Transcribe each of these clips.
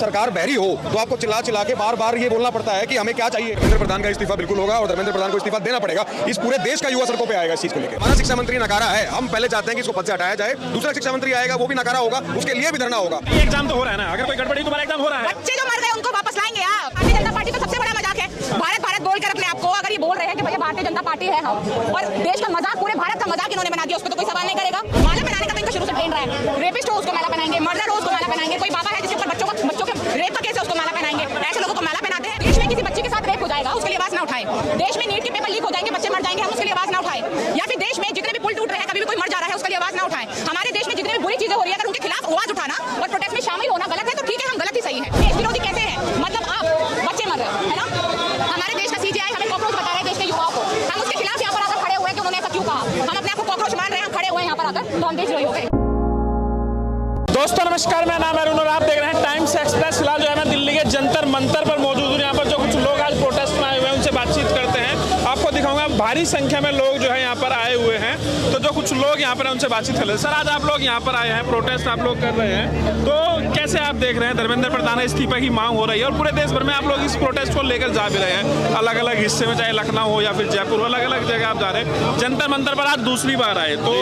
सरकार बहरी हो तो आपको चिल्ला चिल्ला के बार बार ये बोलना पड़ता है कि हमें क्या चाहिए। धर्मेंद्र प्रधान का इस्तीफा बिल्कुल होगा और धर्मेंद्र प्रधान को इस्तीफा देना पड़ेगा। इस पूरे देश का युवा सड़कों पे आएगा इस चीज को लेकर। हमारा शिक्षा मंत्री नकारा है, हम पहले चाहते हैं कि इसको पद से हटाया जाए। दूसरा शिक्षा मंत्री आएगा वो भी नकारा होगा, उसके लिए भी धरना होगा। ये एग्जाम तो हो रहा है ना, अगर कोई गड़बड़ी तुम्हारा एग्जाम हो रहा है, बच्चे जो मर गए उनको वापस लाएंगे। भारतीय जनता पार्टी तो सबसे बड़ा मजाक है। भारत भारत बोल कर अपने आपको अगर ये बोल रहे हैं कि भैया भारतीय जनता पार्टी है हम, और देश का मजाक, पूरे भारत का मजाक इन्होंने बना दिया, उस पर तो कोई सवाल नहीं करेगा। माला पहनाने का तो इनका शुरू से ट्रेंड रहा है। रेपिस्ट हो उसको माला पहनाएंगे, मर्डर हो उसको माला पहनाएंगे, कोई बाबा है जिसके ऊपर बच्चों के रेप का केस है उसको माला पहनाएंगे। ऐसे लोगों को माला पहनाते हैं। देश में किसी बच्चे के साथ रेप हो जाएगा उसके लिए आवाज ना उठाएं। देश में नीट के पेपर लीक हो जाएंगे, बच्चे मर जाएंगे, हम उसके लिए आवाज ना उठाएं। या फिर देश में जितने भी पुल टूट रहे हैं, कभी भी कोई मर जा रहा है, उसके लिए आवाज ना उठाएं। हमारे देश में जितनी भी बुरी चीजें हो रही है, अगर उनके खिलाफ आवाज उठाना और प्रोटेस्ट में शामिल होना गलत है तो ठीक है, हम गलत ही सही है। देश विरोधी कैसे हैं? मतलब आप बच्चे मर रहे हैं, है ना? हमारे देश का सीजीआई हमें कॉकरोच बता रहे हैं देश के युवाओं को। हम उसके खिलाफ यहाँ पर आकर खड़े हुए कि उन्होंने ऐसा क्यों कहा। हम अपने आप को कॉकरोच मान रहे हैं, हम खड़े हुए हैं यहाँ पर आकर, तो हम देशद्रोही हो गए। दोस्तों नमस्कार, मैं नाम है अरुण और आप देख रहे हैं टाइम्स एक्सप्रेस। फिलहाल जो है मैं दिल्ली के जंतर मंतर पर मौजूद हूँ। यहाँ पर जो कुछ लोग आज प्रोटेस्ट में आए हुए हैं उनसे बातचीत करते हैं। आपको दिखाऊंगा भारी संख्या में लोग जो है यहाँ पर आए हुए हैं। तो जो कुछ लोग यहाँ पर हैं उनसे बातचीत कर रहे हैं। सर, आज आप लोग यहाँ पर आए हैं, प्रोटेस्ट आप लोग कर रहे हैं, तो कैसे आप देख रहे हैं? धर्मेंद्र प्रधान इस्तीफे की मांग हो रही है और पूरे देश भर में आप लोग इस प्रोटेस्ट को लेकर जा भी रहे हैं, अलग अलग हिस्से में, चाहे लखनऊ हो या फिर जयपुर, अलग अलग जगह आप जा रहे हैं। जंतर मंतर पर आज दूसरी बार आए, तो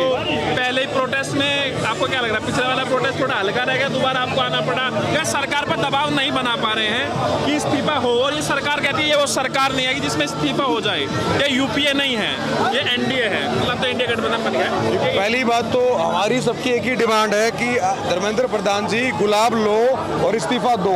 पहले ही प्रोटेस्ट में आपको क्या लग रहा है? पिछले वाला प्रोटेस्ट थोड़ा हल्का रह गया, दोबारा आपको आना पड़ा, क्या सरकार पर दबाव नहीं बना पा रहे हैं कि इस्तीफा हो? और ये सरकार कहती है ये वो सरकार नहीं है कि जिसमें इस्तीफा हो जाए। ये यूपीए नहीं है, ये एनडीए है, मतलब तो इंडिया गठबंधन बन गया है। पहली बात तो हमारी सबकी एक ही डिमांड है कि धर्मेंद्र प्रधान जी गुलाब लो और इस्तीफा दो।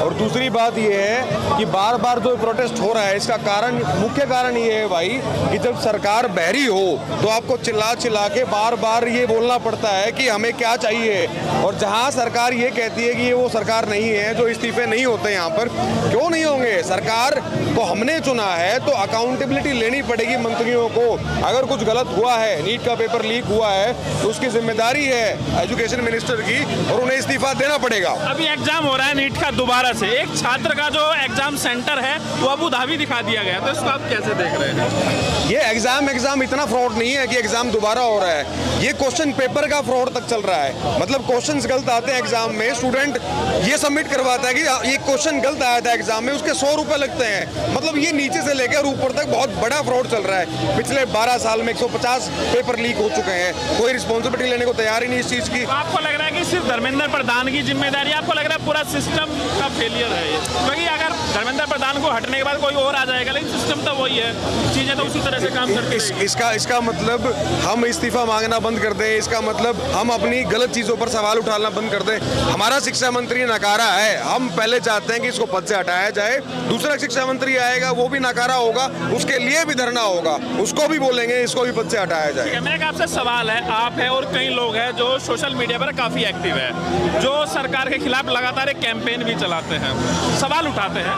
और दूसरी बात ये है कि बार बार जो प्रोटेस्ट हो रहा है इसका कारण, मुख्य कारण ये है भाई कि जब सरकार बहरी हो तो आपको चिल्ला चिल्ला के बार बार ये बोलना पड़ता है कि हमें क्या चाहिए। और जहाँ सरकार ये कहती है कि ये वो सरकार नहीं है, जो इस्तीफे नहीं होते यहाँ पर, क्यों नहीं होंगे? सरकार को हमने चुना है तो अकाउंटेबिलिटी लेनी पड़ेगी मंत्रियों को। अगर कुछ गलत हुआ है, नीट का पेपर लीक हुआ है, तो उसकी जिम्मेदारी है एजुकेशन मिनिस्टर की और उन्हें इस्तीफा देना पड़ेगा। अभी एग्जाम हो रहा है नीट का दोबारा से, एक छात्र का जो एग्जाम सेंटर है वो अबू धाबी दिखा दिया गया, तो इसको आप कैसे देख रहे हैं? ये एग्जाम इतना फ्रॉड नहीं है कि एग्जाम दोबारा हो रहा है। ये क्वेश्चन पेपर का फ्रॉड तक चल रहा है। मतलब क्वेश्चंस गलत आते हैं एग्जाम में, स्टूडेंट ये सबमिट करवाता है कि ये क्वेश्चन गलत आया था एग्जाम में, उसके 100 रुपए लगते हैं। मतलब ये नीचे से लेकर ऊपर तक बहुत बड़ा फ्रॉड चल रहा है। पिछले 12 साल में 150 पेपर लीक हो चुके हैं, कोई रिस्पॉन्सिबिलिटी लेने को तैयार ही नहीं इस चीज की। तो आपको लग रहा है कि सिर्फ धर्मेंद्र प्रधान की जिम्मेदारी, आपको लग रहा है पूरा सिस्टम का फेलियर है ये? क्योंकि अगर धर्मेंद्र प्रधान को हटने के बाद कोई और आ जाएगा, लेकिन सिस्टम तो वही है, चीजें तो उसी तरह से काम करती हैं। इसका मतलब हम इस्तीफा मांगना बंद कर दें, इसका मतलब हम अपनी गलत चीजों पर सवाल उठाना बंद कर दें। हमारा शिक्षा मंत्री नकारा है, हम पहले चाहते हैं कि इसको पद से हटाया जाए। दूसरा शिक्षा मंत्री आएगा वो भी नकारा होगा, उसके लिए भी धरना होगा, उसको भी बोलेंगे इसको भी पद से हटाया जाए। मेरा आपसे सवाल है, आप है और कई लोग हैं जो सोशल मीडिया पर काफी एक्टिव है, जो सरकार के खिलाफ लगातार एक कैंपेन भी चलाते हैं, सवाल उठाते हैं,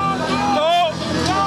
तो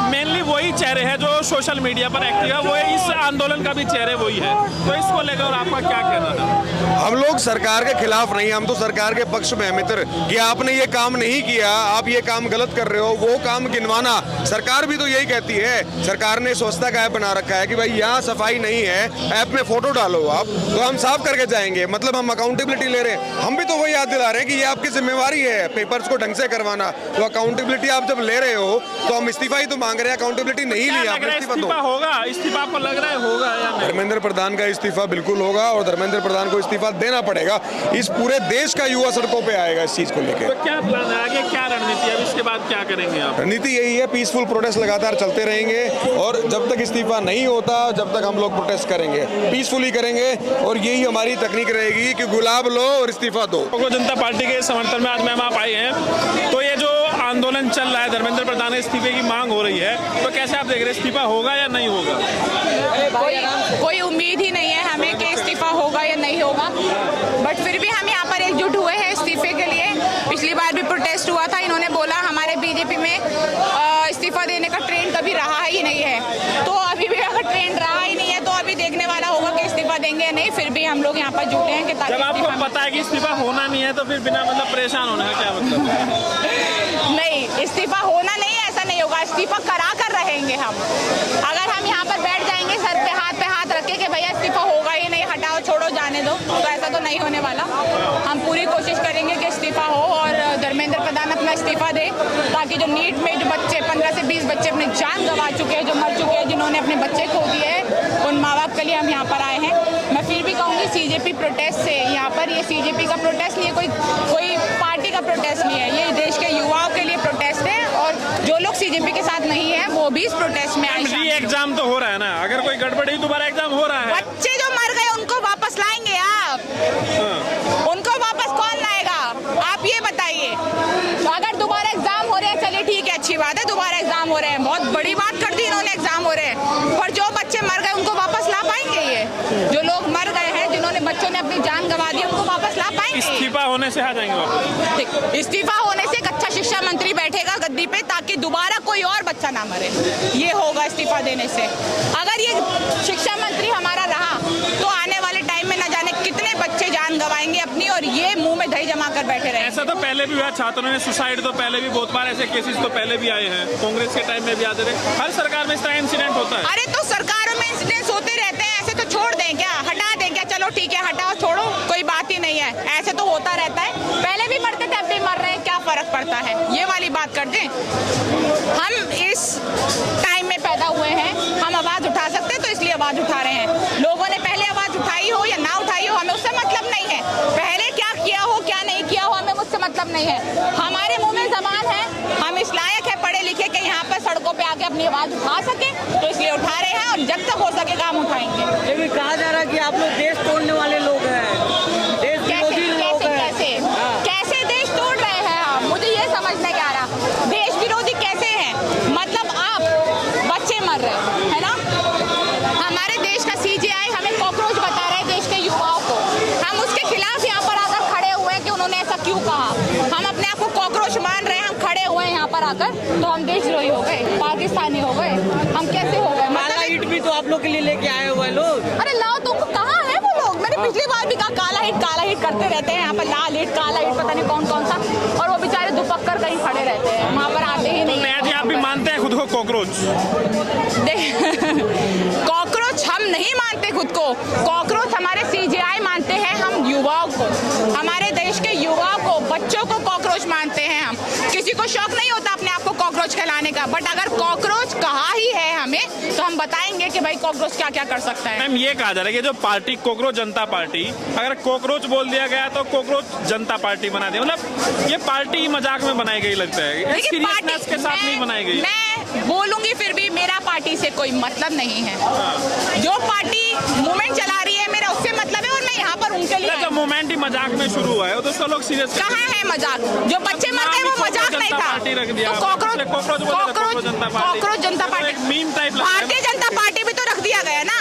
मेनली वही चेहरे हैं जो सोशल मीडिया पर एक्टिव है, वो इस आंदोलन का भी चेहरे वही है, तो इसको लेकर आपका क्या कहना है? हम लोग सरकार के खिलाफ नहीं, हम तो सरकार के पक्ष में हैं मित्र, कि आपने ये काम नहीं किया, आप ये काम गलत कर रहे हो, वो काम गिनवाना। सरकार भी तो यही कहती है, सरकार ने स्वच्छता का ऐप बना रखा है कि भाई यहाँ सफाई नहीं है, ऐप में फोटो डालो आप, तो हम साफ करके जाएंगे। मतलब हम अकाउंटेबिलिटी ले रहे हैं। हम भी तो वही याद दिला रहे हैं कि ये आपकी जिम्मेवारी है पेपर्स को ढंग से करवाना। तो अकाउंटेबिलिटी आप जब ले रहे हो तो हम इस्तीफा ही तो मांग रहे हैं, अकाउंटेबिलिटी नहीं लिया। इस्तीफा होगा? इस्तीफा आपको लग रहा है होगा या नहीं? धर्मेंद्र प्रधान का इस्तीफा बिल्कुल होगा और धर्मेंद्र प्रधान को इस्तीफा देना पड़ेगा। इस पूरे देश का युवा सड़कों पे आएगा इस चीज को लेकर। तो क्या प्लान है आगे, क्या रणनीति है? अब इसके बाद क्या करेंगे आप? रणनीति यही है, पीसफुल प्रोटेस्ट लगातार चलते रहेंगे और जब तक इस्तीफा नहीं होता जब तक हम लोग प्रोटेस्ट करेंगे, पीसफुली करेंगे। और यही हमारी तकनीक रहेगी कि गुलाब लो और इस्तीफा दो। जनता पार्टी के समर्थन में आज मैम आप आए हैं, तो ये जो आंदोलन चल रहा है, धर्मेंद्र प्रधान इस्तीफे की मांग हो रही है, तो कैसे आप देख रहे हैं, इस्तीफा होगा या नहीं होगा? कोई उम्मीद ही नहीं है हमें कि इस्तीफा होगा या नहीं होगा, बट फिर भी हम यहाँ पर एकजुट हुए हैं इस्तीफे के लिए। पिछली बार भी प्रोटेस्ट हुआ था, इन्होंने बोला हमारे बीजेपी में इस्तीफा देने का ट्रेंड कभी रहा ही नहीं है, तो अभी भी अगर ट्रेंड रहा ही नहीं है तो अभी देखने वाला होगा कि इस्तीफा देंगे या नहीं। फिर भी हम लोग यहाँ पर जुटे हैं कि जब आपको पता है कि इस्तीफा होना नहीं है तो फिर बिना मतलब परेशान होने का क्या मतलब है? नहीं, इस्तीफा होना नहीं है, ऐसा नहीं होगा, इस्तीफा करा कर रहेंगे हम। अगर हम यहाँ पर बैठ जाएंगे सर पे हाथ रख के कि भैया इस्तीफा होगा ही नहीं, हटाओ छोड़ो जाने दो, तो ऐसा तो नहीं होने वाला। हम पूरी कोशिश करेंगे कि इस्तीफा हो और धर्मेंद्र प्रधान अपना इस्तीफा दे, ताकि जो नीट में जो बच्चे 15 से 20 बच्चे अपनी जान गंवा चुके हैं, जो मर चुके हैं, जिन्होंने अपने बच्चे खो दिए हैं, उन माँ बाप के लिए हम यहाँ पर आए हैं। मैं फिर भी कहूँगी सीजेपी प्रोटेस्ट से यहाँ पर, ये सीजेपी का प्रोटेस्ट नहीं है, कोई पार्टी का प्रोटेस्ट नहीं है, ये देश के युवाओं के लिए प्रोटेस्ट है। और जो लोग सीजेपी के साथ नहीं है वो भी इस प्रोटेस्ट में आए। री एग्जाम तो हो रहा है ना, अगर कोई गड़बड़ी दोबारा एग्जाम हो रहा है, बच्चे जो मर गए उनको वापस लाएंगे आप? उनको वापस कौन लाएगा, आप ये बताइए। अगर दोबारा एग्जाम हो रहे हैं, चलिए ठीक है, अच्छी बात है, दोबारा एग्जाम हो रहे हैं, बहुत बड़ी बात कर दी इन्होंने, एग्जाम हो रहे हैं, पर जो बच्चे मर गए उनको वापस ला पाएंगे? ये जो लोग मर गए हैं, जिन्होंने बच्चों ने अपनी जान गंवा दी, उनको वापस ला पाएंगे? इस्तीफा होने से आ जाएंगे वापस। इस्तीफा होने से एक अच्छा शिक्षा मंत्री बैठेगा गद्दी पे, ताकि दोबारा कोई और बच्चा ना मरे, ये होगा इस्तीफा देने से। अगर ये शिक्षा मंत्री हमारा रहा तो आने वाले टाइम में न जाने कितने बच्चे जान गंवाएंगे अपनी, और ये मुंह में दही जमा कर बैठे रहे। ऐसा तो पहले भी हुआ, छात्रों ने सुसाइड तो पहले भी बहुत बार, ऐसे केसेस तो पहले भी आए हैं, कांग्रेस के टाइम में भी आते रहे, हर सरकार में इस तरह इंसिडेंट होता है। अरे तो सरकारों में इंसिडेंट्स होते रहते हैं, ऐसे तो छोड़ दें क्या, हटा दें क्या? चलो ठीक है, हटाओ, छोड़ो, कोई बात ही नहीं है, ऐसे तो होता रहता है, पहले भी मरते थे, अब भी मर रहे हैं, क्या फर्क पड़ता है, ये वाली बात कर दें। हम इस टाइम में पैदा हुए हैं, हम आवाज उठा सकते हैं, तो इसलिए आवाज उठा रहे हैं। लोगों ने पहले आवाज उठाई हो या ना उठाई हो, हमें उससे मतलब नहीं है, पहले क्या किया हो क्या नहीं किया हो, हमें मुझसे मतलब नहीं है। हमारे मुंह में जबान है, हम इस लायक है पढ़े लिखे के यहाँ पर सड़कों पे आके अपनी आवाज उठा सके, तो इसलिए उठा रहे हैं, और जब तक हो सकेगा हम उठाएंगे। ये भी कहा जा रहा है कि आप लोग देश तोड़ने वाले लोग हैं, देश विरोधी लोग हैं। कैसे देश तोड़ रहे हैं आप? मुझे ये समझ नहीं आ रहा, देश विरोधी कैसे हैं? मतलब आप बच्चे मर रहे हैं, है ना? हमारे देश का सीजेआई हमें कॉकरोच बता रहे हैं, देश के युवाओं को, हम उसके खिलाफ यहाँ पर आकर खड़े हुए हैं कि उन्होंने ऐसा क्यों कहा। हम अपने आप को कॉकरोच मान रहे हैं, हम खड़े हुए हैं यहाँ पर आकर, तो हम देशद्रोही हो गए, पाकिस्तानी हो गए, हम कैसे हो गए? काला ईंट भी तो आप लोग के लिए लेके आए हुए लोग। अरे लाओ, तुमको कहाँ है वो लोग? मैंने पिछली बार भी कहा काला हिट करते रहते हैं यहाँ पर, लाल हिट काला हिट पता नहीं कौन कौन सा, और वो बेचारे दुपक्कर कहीं खड़े रहते हैं, वहाँ पर आते ही नहीं। नया जी, आप भी मानते हैं खुद को कॉकरोच? कॉकरोच हम नहीं मानते खुद को, कॉकरोच हमारे सीजेआई मानते हैं, हम युवाओं को, हमारे देश के युवाओं को, बच्चों को कॉकरोच मानते हैं हम। किसी को शौक नहीं होता अपने आप को कॉकरोच कहलाने का, बट अगर कॉकरोच कहा ही है हमें, तो हम बताएंगे कि भाई कॉकरोच क्या क्या कर सकता है। मैम, ये कहा जा रहा है कि जो पार्टी कॉकरोच जनता पार्टी, अगर कॉकरोच बोल दिया गया तो कॉकरोच जनता पार्टी बना दिया, मतलब ये पार्टी मजाक में बनाई गई लगता है, सीरियसनेस के साथ नहीं बनाई गई। मैं बोलूंगी फिर भी, मेरा पार्टी से कोई मतलब नहीं है, जो पार्टी मूवमेंट चला रही है मेरा उससे मतलब है, और मैं यहाँ पर उनके लिए। जब मूवमेंट ही मजाक में शुरू हुआ है तो सब लोग सीरियस कहाँ है मजाक? जो बच्चे मर गए वो मजाक नहीं था, तो कॉकरोच जनता पार्टी, भारतीय जनता पार्टी भी तो रख दिया गया ना,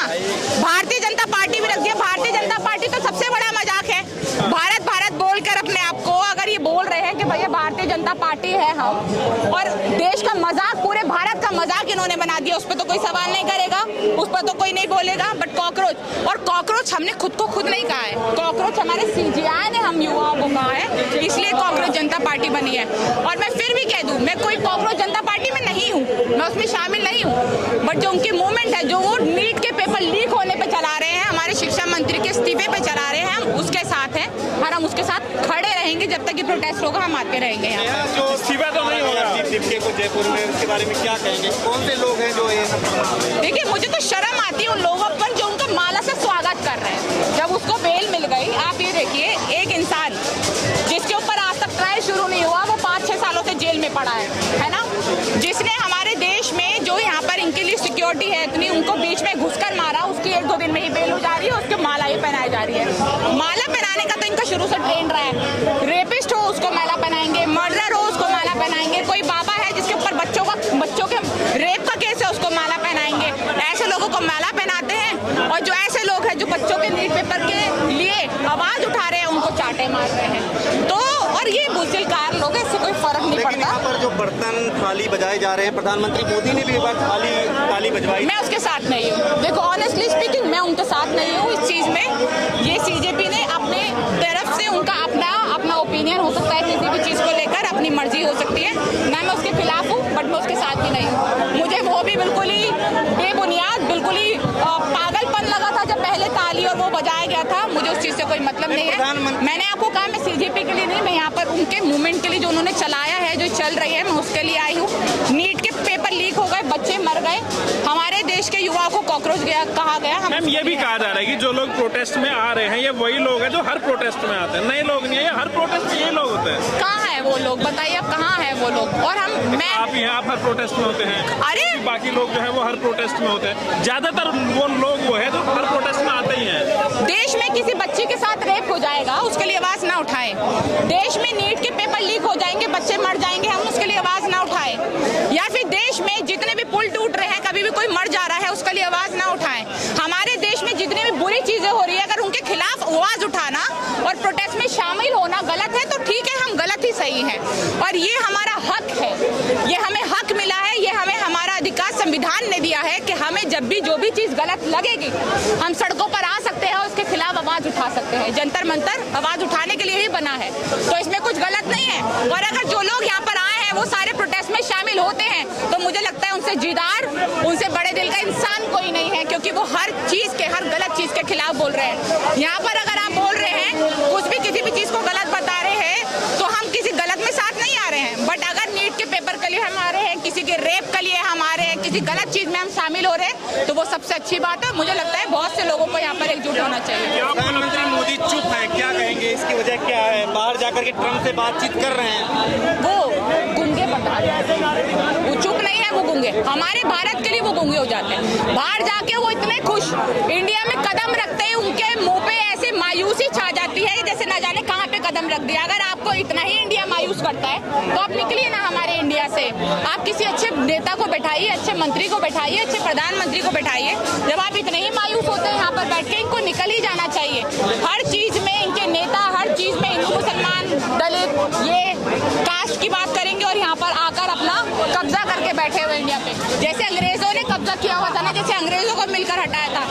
भारतीय जनता पार्टी भी रख दिया। भारतीय जनता पार्टी तो सबसे बड़ा मजाक है, भारत भारत बोलकर अपने आप को, अगर ये बोल रहे हैं कि भैया भारतीय जनता पार्टी है हम, और देश का मजाक, पूरे भारत का मजाक इन्होंने बना दिया, उस पर तो कोई सवाल नहीं करेगा, उस पर तो कोई नहीं बोलेगा, बट कॉकरोच, और कॉकरोच हमने खुद को खुद नहीं कहा है, कॉकरोच हमारे सीजेआई ने हम युवाओं को कहा है, इसलिए कॉकरोच जनता पार्टी बनी है। और मैं फिर भी कह दूं, मैं कोई कॉकरोच जनता पार्टी में नहीं हूँ, मैं उसमें शामिल नहीं हूँ, बट जो उनकी मूवमेंट है, जो वो नीट के पेपर लीक होने पे चला रहे हैं, हमारे शिक्षा मंत्री के इस्तीफे पे चला रहे हैं, हम उसके साथ हैं, और हम उसके साथ खड़े रहेंगे, जब तक ये प्रोटेस्ट होगा हम आते रहेंगे यहाँ। जो इस्तीफा तो नहीं होगा दीपके को जयपुर में, उसके बारे में क्या कहेंगे? कौन से लोग हैं जो ये सब? देखिए, मुझे तो शर्म आती है उन लोगों पर जो उनका माला से स्वागत कर रहे हैं, जब उसको बेल मिल गई। आप ये देखिए, एक इंसान जिसके ऊपर आज तक ट्रायल शुरू नहीं हुआ, वो 5-6 सालों से जेल में पड़ा है ना, जिसने हमारे देश में जो यहाँ पर इनके लिए सिक्योरिटी है इतनी, उनको बीच में घुसकर मारा, उसकी 1-2 दिन में ही बेल हो जा रही है, उसके माला ही पहनाई जा रही है। माला पहनाने का तो इनका शुरू से ट्रेंड रहा है, रेपिस्ट हो उसको माला पहनाएंगे, मर्डर हो उसको माला पहनाएंगे, कोई बाबा है जिसके ऊपर बच्चों के रेप का केस है उसको माला पहनाएंगे, ऐसे लोगों को माला पहनाते हैं। और जो ऐसे लोग हैं जो बच्चों के नीट पेपर के लिए आवाज उठा रहे हैं, उनको चाटे मार रहे हैं। तो और ये बुज़दिलकार लोग हैं, इससे कोई फर्क नहीं पड़ता। यहाँ पर जो बर्तन थाली बजाए जा रहे हैं, प्रधानमंत्री मोदी ने भी एक बार थाली बजवाई, मैं उसके साथ नहीं हूँ। देखो, ऑनेस्टली स्पीकिंग, मैं उनके साथ नहीं हूँ इस चीज़ में। ये सीजेपी ने अपने तरफ से उनका अपना ओपिनियन हो सकता है, किसी भी चीज़ को लेकर अपनी मर्जी हो सकती है, ना मैं उसके खिलाफ हूँ, बट मैं उसके साथ भी नहीं हूँ। मुझे वो भी बिल्कुल ही बेबुनियाद बुनियाद बिल्कुल ही पागलपन लगा था जब पहले ताली और वो बजाया गया था। मुझे उस चीज से कोई मतलब नहीं है। मैंने आपको कहा मैं सीजेपी के लिए नहीं, मैं यहाँ पर उनके मूवमेंट के लिए जो उन्होंने चलाया है, जो चल रही है, मैं उसके लिए आई हूँ। नीट के पेपर लीक हो गए, बच्चे मर गए, हमारे देश के युवा को कॉकरोच कहा गया। मैम ये भी कहा जा रहा है कि जो लोग प्रोटेस्ट में आ रहे हैं ये वही लोग हैं जो हर प्रोटेस्ट में आते हैं, नए लोग नहीं है, ये हर प्रोटेस्ट में ये लोग होते हैं। कहाँ है वो लोग, बताइए अब कहाँ है वो लोग। और मैं आप यहाँ हर प्रोटेस्ट में होते हैं, अरे बाकी लोग जो है वो हर प्रोटेस्ट में होते हैं। ज्यादातर वो लोग वो है जो हर प्रोटेस्ट में आते ही हैं। देश में किसी बच्ची के साथ रेप हो जाएगा, उसके लिए आवाज ना उठाएं। देश में नीट के पेपर लीक हो जाएंगे, बच्चे मर जाएंगे, हम उसके लिए आवाज ना उठाएं। या फिर देश में जितने भी पुल टूट रहे हैं, कभी भी कोई मर जा रहा है, उसके लिए आवाज ना उठाएं। हमारे देश में जितनी भी बुरी चीजें हो रही है, अगर उनके खिलाफ आवाज उठाना और प्रोटेस्ट में शामिल होना गलत है तो ठीक है, हम गलत ही सही हैं। और ये हमारा हक है, ये हमें हक मिला है, ये हमें हमारा अधिकार संविधान ने दिया है कि हमें जब भी जो भी चीज गलत लगेगी हम सड़कों पर आ सकते हैं और उसके खिलाफ आवाज उठा सकते हैं। जंतर मंतर आवाज उठाने के लिए ही बना है, तो इसमें कुछ गलत नहीं है। और अगर जो लोग यहाँ पर आए हैं वो सारे प्रोटेस्ट में शामिल होते हैं तो मुझे लगता है उनसे जीदार, उनसे बड़े दिल का इंसान कोई नहीं है, क्योंकि वो हर चीज के, हर गलत चीज के खिलाफ बोल रहे हैं। यहाँ पर अगर आप बोल रहे हैं कुछ भी, किसी भी चीज को गलत बता रहे हैं तो हम किसी गलत में साथ नहीं आ रहे हैं। बट अगर नीट के पेपर के लिए हम आ रहे हैं, किसी के रेप के लिए हम आ रहे हैं, किसी गलत चीज में हम शामिल हो रहे हैं, तो वो सबसे अच्छी बात है। मुझे लगता है बहुत से लोगों को यहाँ पर एकजुट होना चाहिए। प्रधानमंत्री मोदी चुप हैं, क्या कहेंगे, इसकी वजह क्या है? बाहर जाकर के ट्रंप से बातचीत कर रहे हैं। वो गूंगे बता रहे हैं, वो चुप नहीं है, वो गूंगे। हमारे भारत के लिए वो गूंगे हो जाते हैं। बाहर जाके वो इतने खुश, इंडिया में कदम रखते ही उनके मुंह पे ऐसे मायूसी छा जाती है जैसे न जाने कहाँ पे कदम रख दिया। अगर आपको इतना ही इंडिया मायूस करता है तो आप निकलिए ना हमारे इंडिया से। आप किसी अच्छे नेता को बैठाइए, अच्छे मंत्री को बैठाइए, अच्छे प्रधानमंत्री को बैठाइए। जब आप इतने ही मायूस होते हैं यहाँ पर बैठ के, इनको निकल ही जाना चाहिए। हर चीज में इनके नेता, हर चीज में हिंदू मुसलमान दलित ये कास्ट की बात करेंगे और यहाँ पर आकर अपना कब्जा करके बैठे हुए इंडिया पे। जैसे अंग्रेजों ने कब्जा किया हुआ था ना, जैसे अंग्रेजों को मिलकर हटाया था,